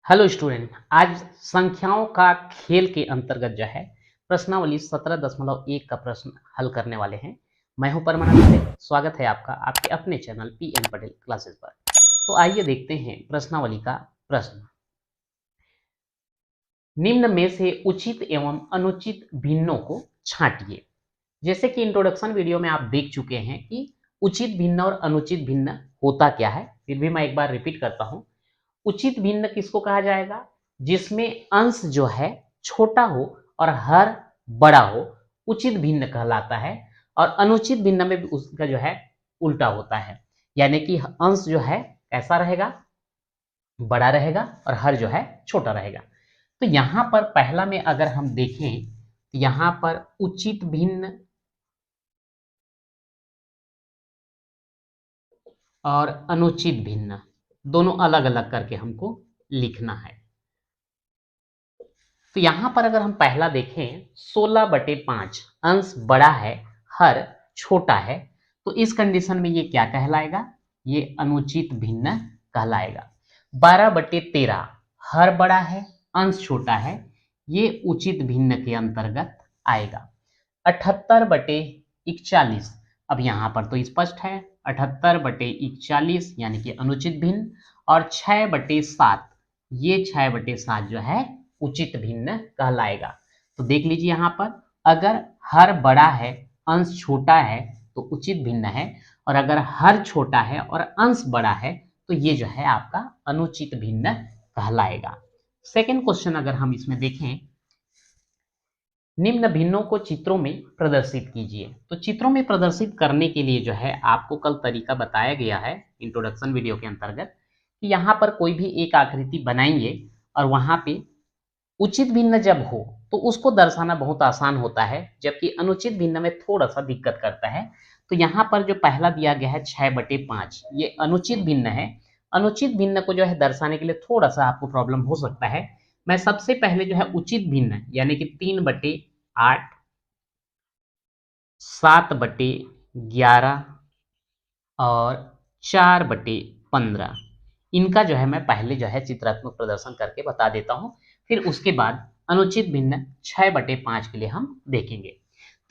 Hello student, आज संख्याओं का खेल के अंतर्गत जो है प्रश्नावली 17.1 का प्रश्न हल करने वाले हैं। मैं हूं परमानंद पटेल। स्वागत है आपका आपके अपने चैनल पीएन पटेल क्लासेस पर। तो आइए देखते हैं प्रश्नावली का प्रश्न। निम्न में से उचित एवं अनुचित भिन्नों को छांटिए। जैसे कि इंट्रोडक्शन वीडियो में आप देख चुके हैं कि उचित भिन्न और अनुचित भिन्न होता क्या है, फिर भी मैं एक बार रिपीट करता हूं। उचित भिन्न किसको कहा जाएगा? जिसमें अंश जो है छोटा हो और हर बड़ा हो, उचित भिन्न कहलाता है। और अनुचित भिन्न में भी उसका जो है उल्टा होता है, यानी कि अंश जो है कैसा रहेगा? बड़ा रहेगा और हर जो है छोटा रहेगा। तो यहां पर पहला में अगर हम देखें तो यहां पर उचित भिन्न और अनुचित भिन्न दोनों अलग अलग करके हमको लिखना है। तो यहां पर अगर हम पहला देखें 16/5 अंश बड़ा है, हर छोटा है, तो इस कंडीशन में ये क्या कहलाएगा? ये अनुचित भिन्न कहलाएगा। 12/13 हर बड़ा है, अंश छोटा है, ये उचित भिन्न के अंतर्गत आएगा। 78/41 अब यहां पर तो स्पष्ट है, 78/41 यानी कि अनुचित भिन्न। और 6/7 ये 6/7 जो है उचित भिन्न कहलाएगा। तो देख लीजिए यहां पर अगर हर बड़ा है, अंश छोटा है तो उचित भिन्न है, और अगर हर छोटा है और अंश बड़ा है तो ये जो है आपका अनुचित भिन्न कहलाएगा। सेकंड क्वेश्चन अगर हम इसमें देखें, निम्न भिन्नों को चित्रों में प्रदर्शित कीजिए। तो चित्रों में प्रदर्शित करने के लिए जो है आपको कल तरीका बताया गया है इंट्रोडक्शन वीडियो के अंतर्गत कि यहाँ पर कोई भी एक आकृति बनाएंगे और वहां पे उचित भिन्न जब हो तो उसको दर्शाना बहुत आसान होता है, जबकि अनुचित भिन्न में थोड़ा सा दिक्कत करता है। तो यहाँ पर जो पहला दिया गया है 6/5 ये अनुचित भिन्न है। अनुचित भिन्न को जो है दर्शाने के लिए थोड़ा सा आपको प्रॉब्लम हो सकता है। मैं सबसे पहले जो है उचित भिन्न यानी कि 3/8, 7/11 और 4/15 इनका जो है मैं पहले जो है चित्रात्मक प्रदर्शन करके बता देता हूं। फिर उसके बाद अनुचित भिन्न 6/5 के लिए हम देखेंगे।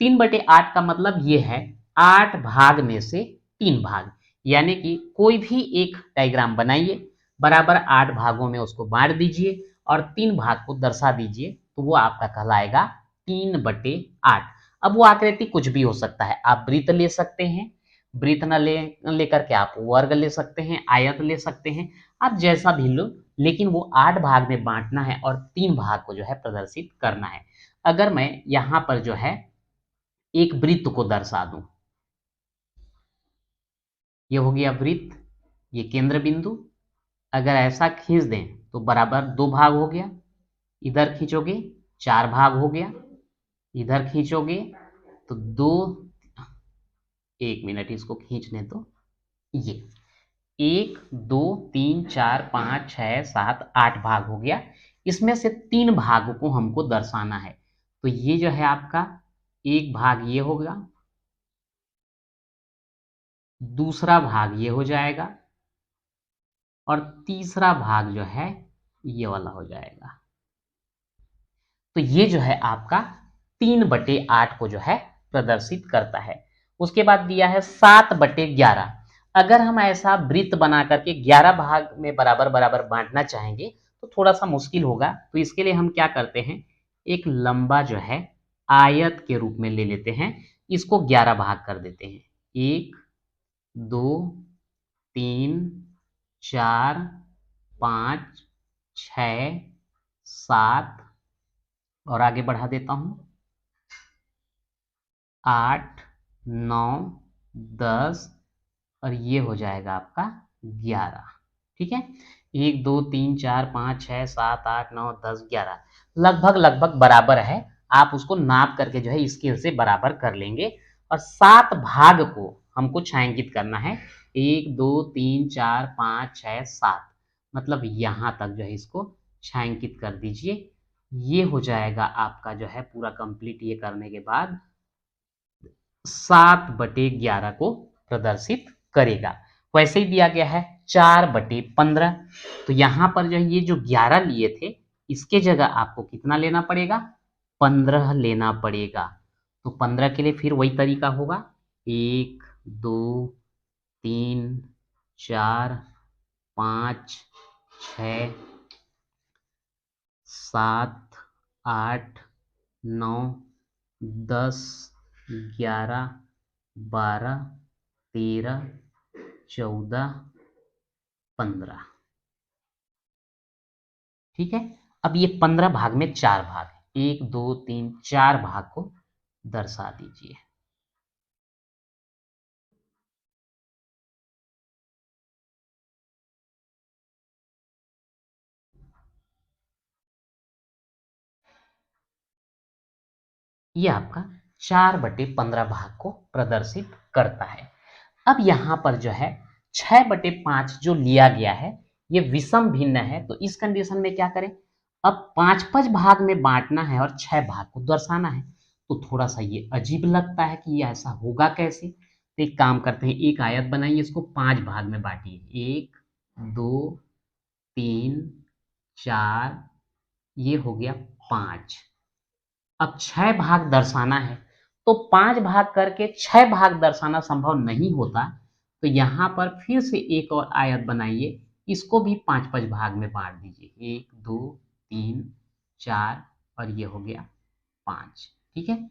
3/8 का मतलब ये है 8 भाग में से 3 भाग, यानी कि कोई भी एक डायग्राम बनाइए, बराबर 8 भागों में उसको बांट दीजिए और 3 भाग को दर्शा दीजिए, तो वो आपका कहलाएगा 3/8। अब वो आकृति कुछ भी हो सकता है, आप वृत्त ले सकते हैं, वृत्त न लेकर के आप वर्ग ले सकते हैं, आयत ले सकते हैं, आप जैसा भी लो, लेकिन वो 8 भाग में बांटना है और 3 भाग को जो है प्रदर्शित करना है। अगर मैं यहां पर जो है एक वृत्त को दर्शा दूं, ये हो गया वृत्त, ये केंद्र बिंदु। अगर ऐसा खींच दें तो बराबर 2 भाग हो गया, इधर खींचोगे 4 भाग हो गया, इधर खींचोगे तो 2, 1 मिनट इसको खींचने तो ये 1 2 3 4 5 6 7 8 भाग हो गया। इसमें से 3 भागों को हमको दर्शाना है, तो ये जो है आपका एक भाग ये होगा, दूसरा भाग ये हो जाएगा और तीसरा भाग जो है ये वाला हो जाएगा। तो ये जो है आपका 3/8 को जो है प्रदर्शित करता है। उसके बाद दिया है 7/11। अगर हम ऐसा वृत्त बना करके 11 भाग में बराबर बराबर बांटना चाहेंगे तो थोड़ा सा मुश्किल होगा। तो इसके लिए हम क्या करते हैं, एक लंबा जो है आयत के रूप में ले लेते हैं, इसको 11 भाग कर देते हैं। 1 2 3 4 5 6 7 और आगे बढ़ा देता हूं 8 9 10 और ये हो जाएगा आपका 11। ठीक है, 1 2 3 4 5 6 7 8 9 10 11 लगभग लगभग बराबर है। आप उसको नाप करके जो है स्केल से बराबर कर लेंगे। और 7 भाग को हमको छायांकित करना है, 1 2 3 4 5 6 7, मतलब यहां तक जो है इसको छायांकित कर दीजिए। ये हो जाएगा आपका जो है पूरा कंप्लीट। ये करने के बाद 7/11 को प्रदर्शित करेगा। वैसे ही दिया गया है 4/15। तो यहाँ पर जो है ये जो 11 लिए थे, इसके जगह आपको कितना लेना पड़ेगा? 15 लेना पड़ेगा। तो 15 के लिए फिर वही तरीका होगा, 1 2 3 4 5 6 7 8 9 10 11 12 13 14 15। ठीक है। अब ये 15 भाग में 4 भाग, 1 2 3 4 भाग को दर्शा दीजिए। ये आपका 4/15 भाग को प्रदर्शित करता है। अब यहाँ पर जो है 6/5 जो लिया गया है, ये विषम भिन्न है। तो इस कंडीशन में क्या करें? अब 5-5 भाग में बांटना है और 6 भाग को दर्शाना है। तो थोड़ा सा ये अजीब लगता है कि ये ऐसा होगा कैसे। तो एक काम करते हैं, एक आयत बनाइए, इसको 5 भाग में बांटिए, 1 2 3 4, ये हो गया 5। अब 6 भाग दर्शाना है, तो 5 भाग करके 6 भाग दर्शाना संभव नहीं होता। तो यहाँ पर फिर से एक और आयत बनाइए, इसको भी 5-5 भाग में बांट दीजिए, 1 2 3 4 और ये हो गया 5। ठीक है।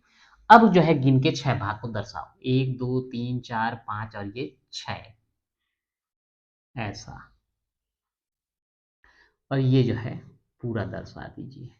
अब जो है गिन के 6 भाग को दर्शाओ, 1 2 3 4 5 और ये 6, ऐसा। और ये जो है पूरा दर्शा दीजिए।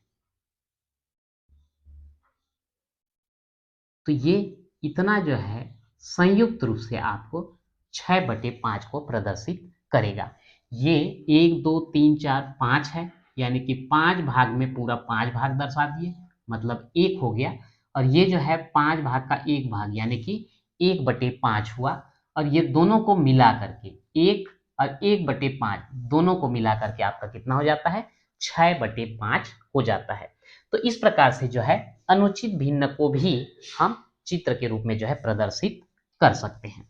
तो ये इतना जो है संयुक्त रूप से आपको 6/5 को प्रदर्शित करेगा। ये 1 2 3 4 5 है, यानी कि 5 भाग में पूरा 5 भाग दर्शा दिए, मतलब 1 हो गया। और ये जो है 5 भाग का 1 भाग, यानी कि 1/5 हुआ। और ये दोनों को मिला करके 1 और 1/5 दोनों को मिला करके आपका कितना हो जाता है? 6/5 हो जाता है। तो इस प्रकार से जो है अनुचित भिन्न को भी हम चित्र के रूप में जो है प्रदर्शित कर सकते हैं।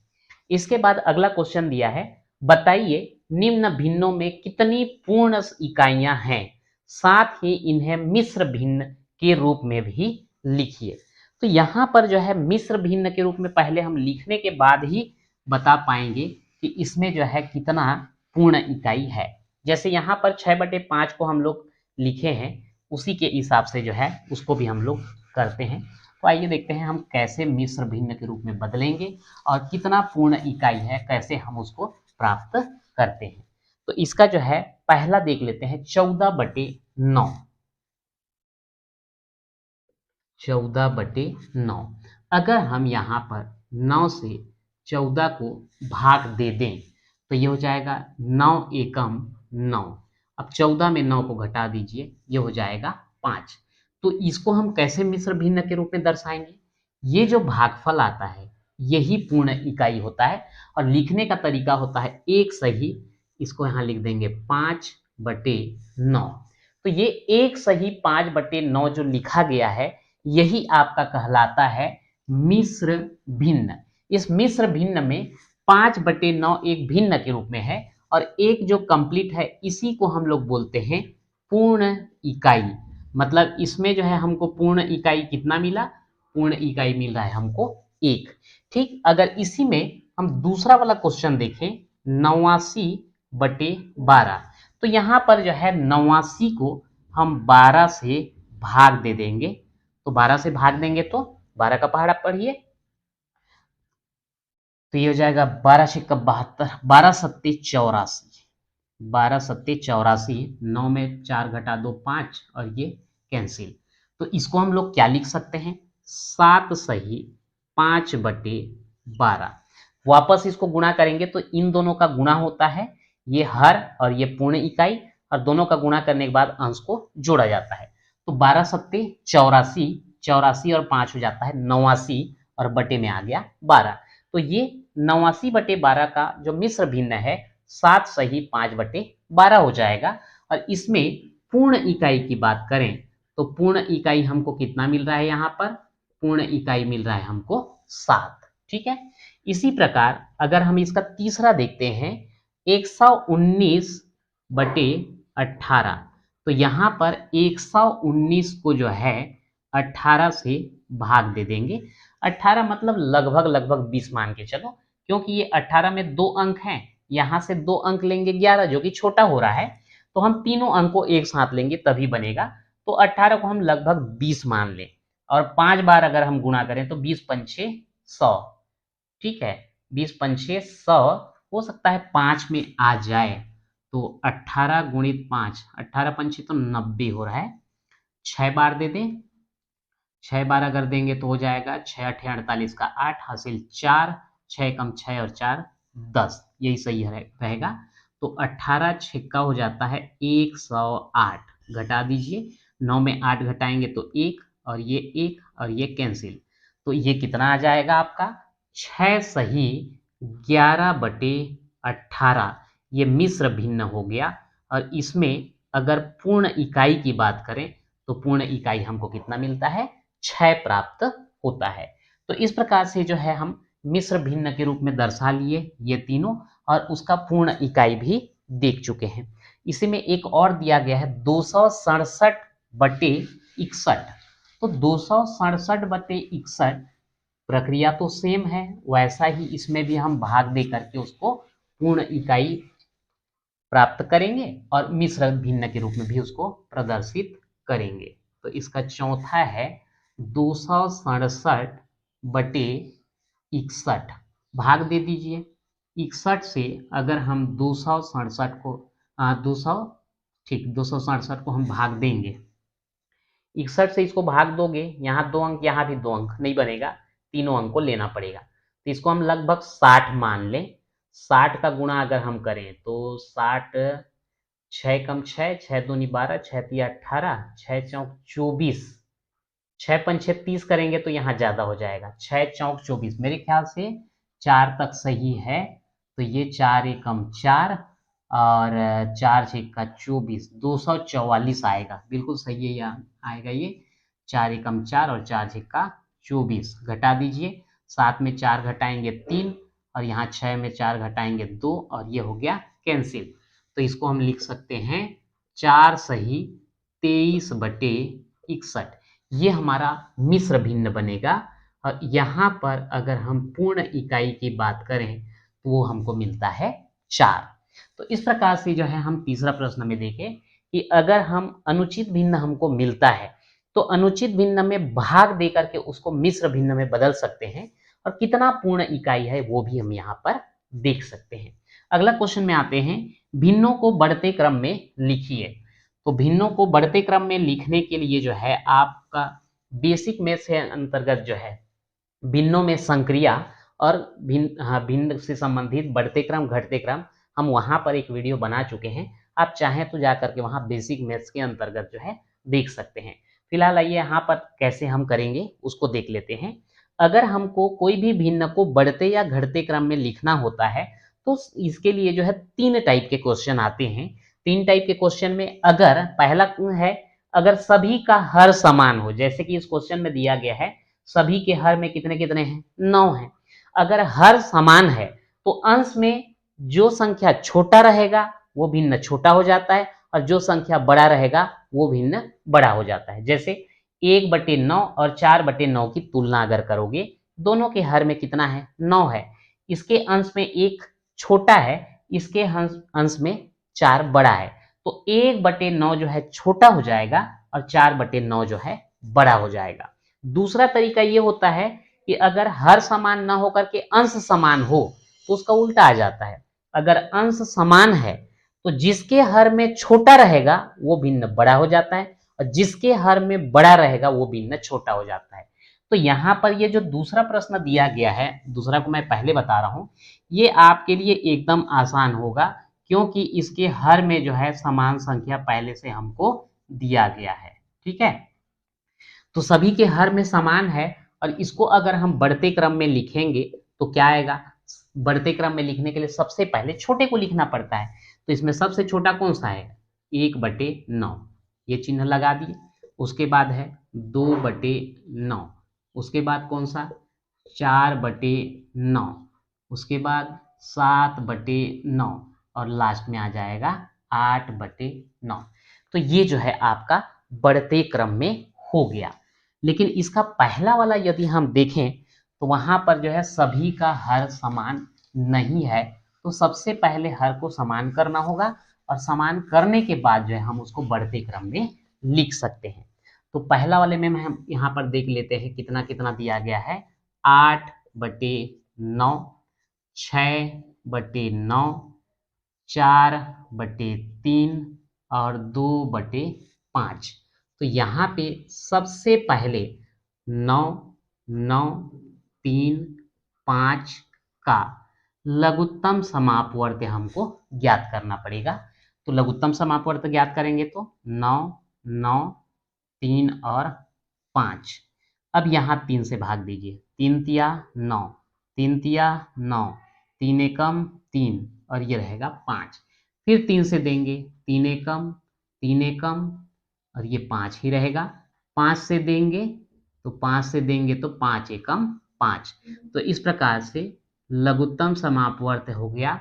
इसके बाद अगला क्वेश्चन दिया है, बताइए निम्न भिन्नों में कितनी पूर्ण इकाइयां हैं, साथ ही इन्हें मिश्र भिन्न के रूप में भी लिखिए। तो यहाँ पर जो है मिश्र भिन्न के रूप में पहले हम लिखने के बाद ही बता पाएंगे कि इसमें जो है कितना पूर्ण इकाई है। जैसे यहाँ पर 6/5 को हम लोग लिखे हैं, उसी के हिसाब से जो है उसको भी हम लोग करते हैं। तो आइए देखते हैं हम कैसे मिश्र भिन्न के रूप में बदलेंगे और कितना पूर्ण इकाई है, कैसे हम उसको प्राप्त करते हैं। तो इसका जो है पहला देख लेते हैं, 14/9। 14/9, अगर हम यहाँ पर 9 से 14 को भाग दे दें तो ये हो जाएगा 9 एकम 9। अब 14 में 9 को घटा दीजिए, ये हो जाएगा 5। तो इसको हम कैसे मिश्र भिन्न के रूप में दर्शाएंगे? ये जो भागफल आता है यही पूर्ण इकाई होता है, और लिखने का तरीका होता है एक सही, इसको यहाँ लिख देंगे 5/9। तो ये एक सही 5/9 जो लिखा गया है, यही आपका कहलाता है मिश्र भिन्न। इस मिश्र भिन्न में 5/9 एक भिन्न के रूप में है, और एक जो कंप्लीट है इसी को हम लोग बोलते हैं पूर्ण इकाई। मतलब इसमें जो है हमको पूर्ण इकाई कितना मिला? पूर्ण इकाई मिल रहा है हमको 1। ठीक, अगर इसी में हम दूसरा वाला क्वेश्चन देखें, 89/12, तो यहाँ पर जो है 89 को हम 12 से भाग दे देंगे। तो 12 से भाग देंगे तो 12 का पहाड़ा पढ़िए, तो ये हो जाएगा 12 से 72, 12 सत्ते 84, 12 सत्ते 84, 9 में 4 घटा 2 5 और ये कैंसिल। तो इसको हम लोग क्या लिख सकते हैं? 7 सही 5/12। वापस इसको गुणा करेंगे तो इन दोनों का गुणा होता है, ये हर और ये पूर्ण इकाई, और दोनों का गुणा करने के बाद अंश को जोड़ा जाता है। तो 12 सत्ते 84, 84 और 5 हो जाता है 89, और बटे में आ गया 12। तो ये 89/12 का जो मिश्र भिन्न है 7 सही 5/12 हो जाएगा। और इसमें पूर्ण इकाई की बात करें तो पूर्ण इकाई हमको कितना मिल रहा है? यहाँ पर पूर्ण इकाई मिल रहा है हमको 7। ठीक है। इसी प्रकार अगर हम इसका तीसरा देखते हैं, 119 बटे 18। तो यहाँ पर 119 को जो है 18 से भाग दे देंगे। 18 मतलब लगभग लगभग 20 मान के चलो, क्योंकि ये 18 में 2 अंक हैं, यहाँ से 2 अंक लेंगे 11 जो कि छोटा हो रहा है, तो हम तीनों अंक को एक साथ लेंगे तभी बनेगा। तो 18 को हम लगभग 20 मान लें और 5 बार अगर हम गुणा करें तो 20 पंचे 100। ठीक है, 20 पंचे 100, हो सकता है 5 में आ जाए, तो 18 गुणित 5, 18 पंचे तो 90 हो रहा है। 6 बार दे दें, 6 बार अगर देंगे तो हो जाएगा 6 8 48 का 8 हासिल 4, 6 कम 6 और 4 10, यही सही रहेगा। तो 18 छक्का हो जाता है 108, घटा दीजिए, 9 में 8 घटाएंगे तो 1 और ये 1 और ये कैंसिल, तो ये कितना आ जाएगा आपका 6 सही 11 बटे 18। ये मिश्र भिन्न हो गया। और इसमें अगर पूर्ण इकाई की बात करें तो पूर्ण इकाई हमको कितना मिलता है, 6 प्राप्त होता है। तो इस प्रकार से जो है हम मिश्र भिन्न के रूप में दर्शा लिए ये तीनों, और उसका पूर्ण इकाई भी देख चुके हैं। इसी में एक और दिया गया है 267 बटे 61। तो 267 बटे 61, प्रक्रिया तो सेम है, वैसा ही इसमें भी हम भाग दे करके उसको पूर्ण इकाई प्राप्त करेंगे और मिश्र भिन्न के रूप में भी उसको प्रदर्शित करेंगे। तो इसका चौथा है 267 बटे 61, भाग दे दीजिए। 61 से अगर हम 267 को 200 ठीक 267 को हम भाग देंगे, 61 से इसको भाग दोगे, यहाँ 2 अंक यहाँ भी 2 अंक नहीं बनेगा, तीनों अंक को लेना पड़ेगा, तो इसको हम लगभग 60 मान लें। 60 का गुणा अगर हम करें तो 60, 6 कम 6, 6 दूनी 12, 6 तिया 18, 6 चौक 24, 6 पंचे 30 करेंगे तो यहाँ ज्यादा हो जाएगा, 6 चौक 24, मेरे ख्याल से 4 तक सही है, तो ये 4 एकम 4 और 4 छक्का 24, 244 आएगा, बिल्कुल सही है, यहाँ आएगा ये 4 एकम 4 और 4 छक्का 24, घटा दीजिए, 7 में 4 घटाएंगे 3 और यहाँ 6 में 4 घटाएंगे 2 और ये हो गया कैंसिल। तो इसको हम लिख सकते हैं 4 सही 23 बटे 61, ये हमारा मिश्र भिन्न बनेगा। और यहाँ पर अगर हम पूर्ण इकाई की बात करें तो वो हमको मिलता है 4। तो इस प्रकार से जो है हम तीसरा प्रश्न में देखें कि अगर हम अनुचित भिन्न हमको मिलता है तो अनुचित भिन्न में भाग दे करके उसको मिश्र भिन्न में बदल सकते हैं, और कितना पूर्ण इकाई है वो भी हम यहाँ पर देख सकते हैं। अगला क्वेश्चन में आते हैं, भिन्नों को बढ़ते क्रम में लिखिए। तो भिन्नों को बढ़ते क्रम में लिखने के लिए जो है आपका बेसिक मैथ्स के अंतर्गत जो है भिन्नों में संक्रिया और भिन्न से संबंधित बढ़ते क्रम घटते क्रम, हम वहां पर एक वीडियो बना चुके हैं, आप चाहें तो जाकर के वहां बेसिक मैथ्स के अंतर्गत जो है देख सकते हैं। फिलहाल आइए यहाँ पर कैसे हम करेंगे उसको देख लेते हैं। अगर हमको कोई भी भिन्न को बढ़ते या घटते क्रम में लिखना होता है तो इसके लिए जो है 3 टाइप के क्वेश्चन आते हैं। 3 टाइप के क्वेश्चन में अगर पहला है, अगर सभी का हर समान हो, जैसे कि इस क्वेश्चन में दिया गया है सभी के हर में कितने कितने हैं, 9 हैं। अगर हर समान है तो अंश में जो संख्या छोटा रहेगा वो भिन्न छोटा हो जाता है और जो संख्या बड़ा रहेगा वो भिन्न बड़ा हो जाता है। जैसे 1/9 और 4/9 की तुलना अगर करोगे, दोनों के हर में कितना है, 9 है, इसके अंश में 1 छोटा है, इसके अंश में 4 बड़ा है, तो 1/9 जो है छोटा हो जाएगा और 4/9 जो है बड़ा हो जाएगा। दूसरा तरीका ये होता है कि अगर हर समान ना होकर के अंश समान हो तो उसका उल्टा आ जाता है। अगर अंश समान है तो जिसके हर में छोटा रहेगा वो भिन्न बड़ा हो जाता है और जिसके हर में बड़ा रहेगा वो भिन्न छोटा हो जाता है। तो यहाँ पर ये जो दूसरा प्रश्न दिया गया है, दूसरा को मैं पहले बता रहा हूँ, ये आपके लिए एकदम आसान होगा क्योंकि इसके हर में जो है समान संख्या पहले से हमको दिया गया है। ठीक है, तो सभी के हर में समान है और इसको अगर हम बढ़ते क्रम में लिखेंगे तो क्या आएगा, बढ़ते क्रम में लिखने के लिए सबसे पहले छोटे को लिखना पड़ता है, तो इसमें सबसे छोटा कौन सा है, 1/9, ये चिन्ह लगा दिए। उसके बाद है 2/9, उसके बाद कौन सा 4/9, उसके बाद 7/9, और लास्ट में आ जाएगा 8/9। तो ये जो है आपका बढ़ते क्रम में हो गया। लेकिन इसका पहला वाला यदि हम देखें तो वहाँ पर जो है सभी का हर समान नहीं है, तो सबसे पहले हर को समान करना होगा और समान करने के बाद जो है हम उसको बढ़ते क्रम में लिख सकते हैं। तो पहला वाले में हम यहाँ पर देख लेते हैं कितना कितना दिया गया है। 8/9, 6/9, 4/3 और 2/5। तो यहाँ पे सबसे पहले 9, 9, 3, 5 का लघुत्तम समापवर्त हमको ज्ञात करना पड़ेगा। तो लघुत्तम समापवर्त ज्ञात करेंगे तो 9, 9, 3 और 5। अब यहाँ 3 से भाग दीजिए। 3 तिया 9, 3 तिया 9, 3 एकम 3 और ये रहेगा 5। फिर 3 से देंगे, 3 एकम 3 एकम और ये 5 ही रहेगा। 5 से देंगे तो 5 से देंगे तो 5 एकम 5। तो इस प्रकार से लघुत्तम समापवर्त हो गया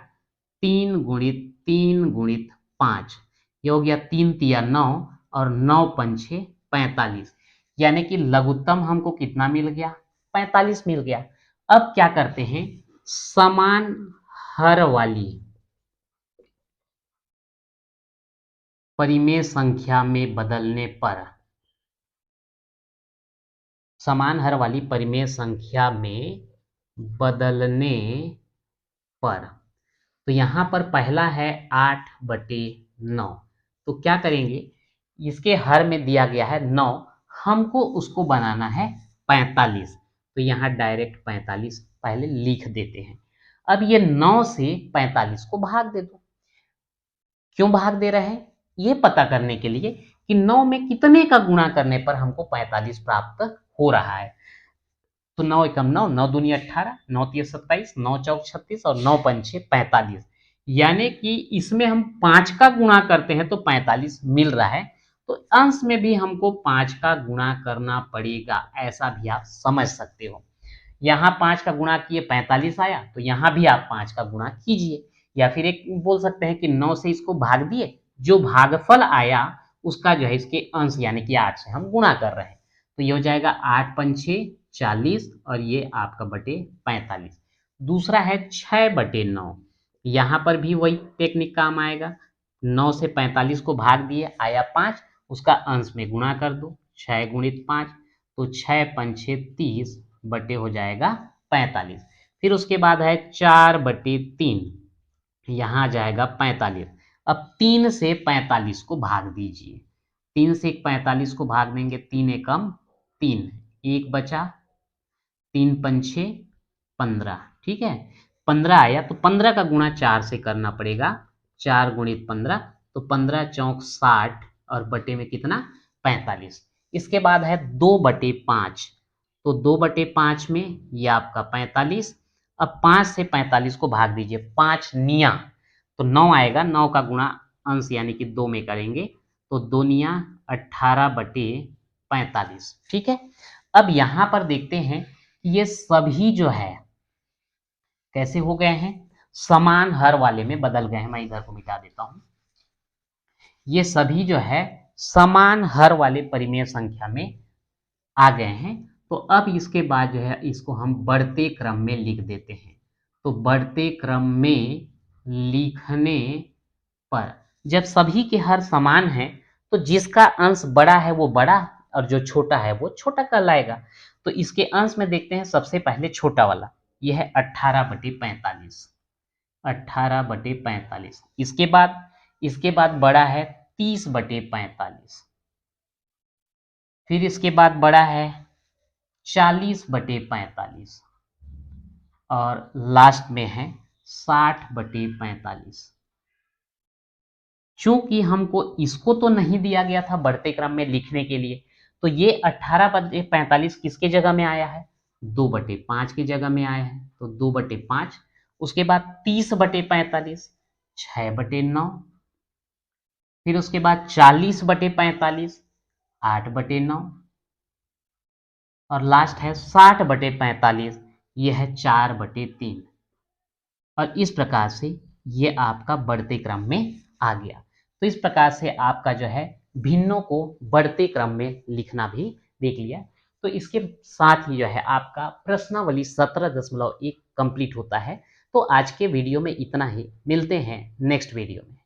3 गुणित 3 गुणित 5। ये हो गया 3 तिया 9 और 9 पंछे 45। यानी कि लघुत्तम हमको कितना मिल गया? 45 मिल गया। अब क्या करते हैं, समान हर वाली परिमेय संख्या में बदलने पर, समान हर वाली परिमेय संख्या में बदलने पर, तो यहाँ पर पहला है 8/9। तो क्या करेंगे, इसके हर में दिया गया है 9, हमको उसको बनाना है 45। तो यहाँ डायरेक्ट 45 पहले लिख देते हैं। अब ये 9 से 45 को भाग दे दो। क्यों भाग दे रहे हैं? ये पता करने के लिए कि 9 में कितने का गुणा करने पर हमको 45 प्राप्त हो रहा है। तो 9 एकम 9, 9 दूनी 18, 9 तिया 27, 9 चौक 36 और 9 पंचे 45। यानी कि इसमें हम 5 का गुणा करते हैं तो 45 मिल रहा है। तो अंश में भी हमको 5 का गुणा करना पड़ेगा, ऐसा भी आप समझ सकते हो। यहाँ 5 का गुणा किए 45 आया, तो यहाँ भी आप 5 का गुणा कीजिए। या फिर एक बोल सकते हैं कि 9 से इसको भाग दिए, जो भागफल आया उसका जो है इसके अंश यानी कि 8 से हम गुणा कर रहे हैं। तो ये हो जाएगा 8 पंछे 40 और ये आपका बटे 45। दूसरा है 6/9। यहाँ पर भी वही टेक्निक काम आएगा। 9 से 45 को भाग दिए, आया 5, उसका अंश में गुणा कर दो, 6 गुणित 5, तो 6 पंछे 30 बटे हो जाएगा 45। फिर उसके बाद है 4/3, यहाँ आ जाएगा 45। अब 3 से 45 को भाग दीजिए। 3 से 45 को भाग देंगे, 3 एकम 3, 1 बचा, 3 पंछे 15। ठीक है, 15 आया तो 15 का गुणा 4 से करना पड़ेगा। 4 गुणित 15, तो 15 चौक 60 और बटे में कितना? 45। इसके बाद है 2/5। तो 2/5 में ये आपका 45। अब 5 से 45 को भाग दीजिए, 5 निया तो 9 आएगा, 9 का गुणा अंश यानी कि 2 में करेंगे तो 2 निया 18/45। ठीक है, अब यहाँ पर देखते हैं कि ये सभी जो है कैसे हो गए हैं, समान हर वाले में बदल गए हैं। मैं इधर को मिटा देता हूं। ये सभी जो है समान हर वाले परिमेय संख्या में आ गए हैं। तो अब इसके बाद जो है इसको हम बढ़ते क्रम में लिख देते हैं। तो बढ़ते क्रम में लिखने पर जब सभी के हर समान हैं तो जिसका अंश बड़ा है वो बड़ा और जो छोटा है वो छोटा कहलाएगा। तो इसके अंश में देखते हैं, सबसे पहले छोटा वाला यह है 18/45। 18/45। इसके बाद बड़ा है 30/45। फिर इसके बाद बड़ा है 40/45 और लास्ट में है 60/45। चूंकि हमको इसको तो नहीं दिया गया था बढ़ते क्रम में लिखने के लिए, तो ये 18/45 किसके जगह में आया है? 2/5 की जगह में आया है, तो 2/5। उसके बाद 30/45, 6/9। फिर उसके बाद 40/45, 8/9 और लास्ट है 60/45, ये है 4/3। और इस प्रकार से ये आपका बढ़ते क्रम में आ गया। तो इस प्रकार से आपका जो है भिन्नों को बढ़ते क्रम में लिखना भी देख लिया। तो इसके साथ ही जो है आपका प्रश्नावली 17.1 कंप्लीट होता है। तो आज के वीडियो में इतना ही, मिलते हैं नेक्स्ट वीडियो में।